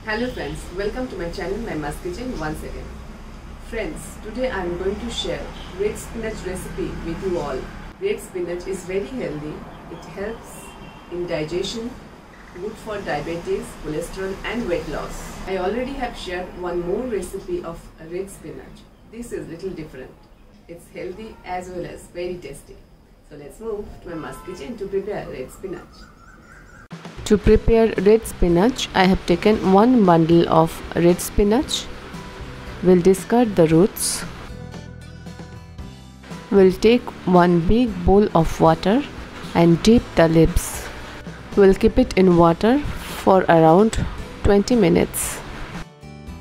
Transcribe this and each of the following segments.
Hello friends, welcome to my channel My Ma's Kitchen once again. Friends, today I am going to share red spinach recipe with you all. Red spinach is very healthy. It helps in digestion, good for diabetes, cholesterol and weight loss. I already have shared one more recipe of red spinach. This is little different. It's healthy as well as very tasty. So let's move to my Ma's Kitchen to prepare red spinach. To prepare red spinach, I have taken one bundle of red spinach. We'll discard the roots. We'll take one big bowl of water and dip the leaves. We'll keep it in water for around 20 minutes.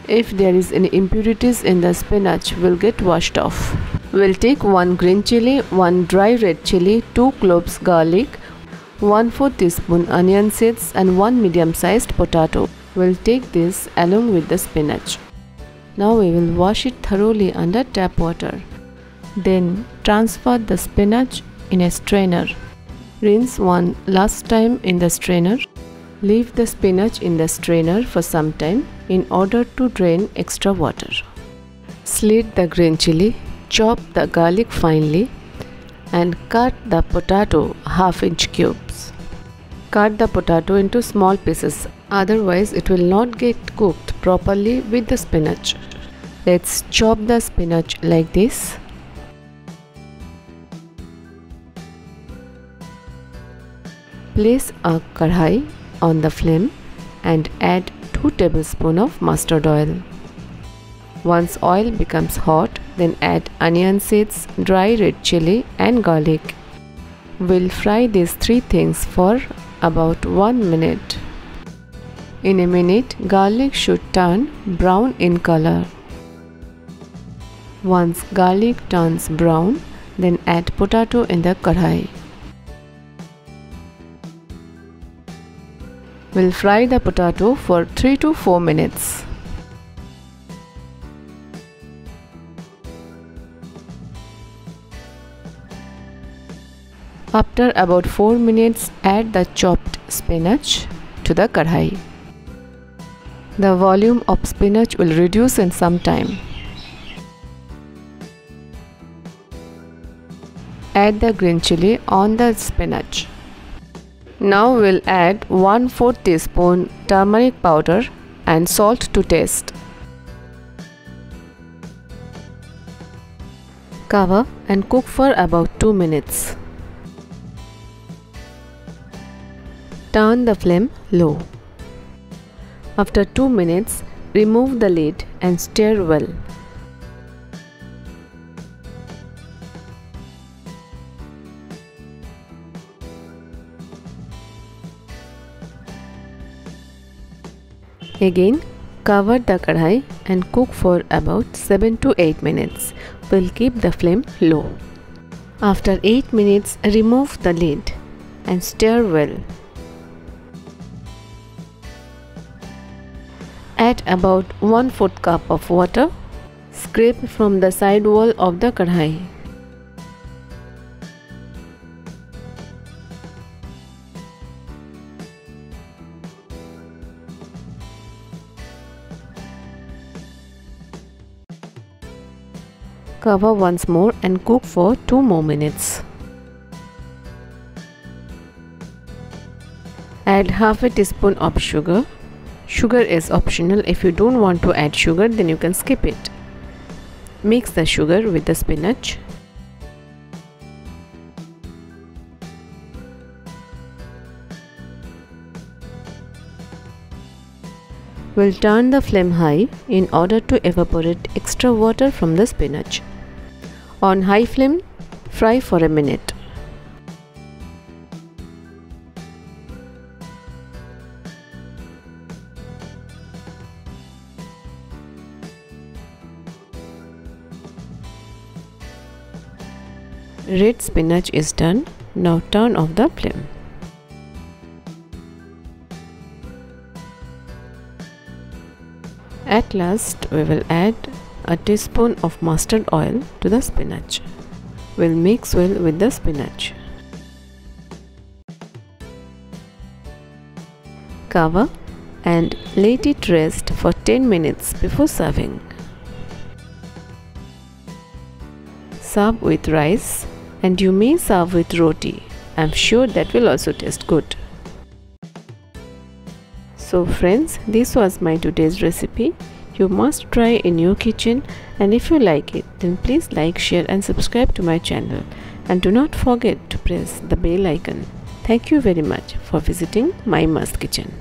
If there is any impurities in the spinach, will get washed off. We'll take one green chili, one dry red chili, 2 cloves garlic, 1/4 teaspoon onion seeds and 1 medium-sized potato. We'll take this along with the spinach. Now we will wash it thoroughly under tap water. Then transfer the spinach in a strainer. Rinse one last time in the strainer. Leave the spinach in the strainer for some time in order to drain extra water. Slit the green chili, chop the garlic finely and cut the potato half-inch cubes. Cut the potato into small pieces, otherwise it will not get cooked properly with the spinach. Let's chop the spinach like this. Place a kadhai on the flame and add 2 tablespoons of mustard oil. Once oil becomes hot, then add onion seeds, dry red chili and garlic. We'll fry these 3 things for about 1 minute. In a minute, garlic should turn brown in color. Once garlic turns brown, then add potato in the kadhai. We'll fry the potato for 3 to 4 minutes. After about 4 minutes, add the chopped spinach to the kadhai. The volume of spinach will reduce in some time. Add the green chili on the spinach. Now we'll add 1/4 teaspoon turmeric powder and salt to taste. Cover and cook for about 2 minutes. Turn the flame low. After 2 minutes, remove the lid and stir well. Again, cover the kadhai and cook for about 7 to 8 minutes. We'll keep the flame low. After 8 minutes, remove the lid and stir well. Add about 1/4 cup of water. Scrape from the side wall of the kadhai. Cover once more and cook for 2 more minutes. Add half a teaspoon of sugar. Sugar is optional. If you don't want to add sugar, then you can skip it. Mix the sugar with the spinach. We'll turn the flame high in order to evaporate extra water from the spinach. On high flame, fry for a minute. Red spinach is done. Now turn off the flame. At last, we will add a teaspoon of mustard oil to the spinach. We'll mix well with the spinach. Cover and let it rest for 10 minutes before serving. Serve with rice, and you may serve with roti. I'm sure that will also taste good. So friends, this was my today's recipe. You must try in your kitchen, and if you like it, then please like, share and subscribe to my channel, and do not forget to press the bell icon. Thank you very much for visiting my must kitchen.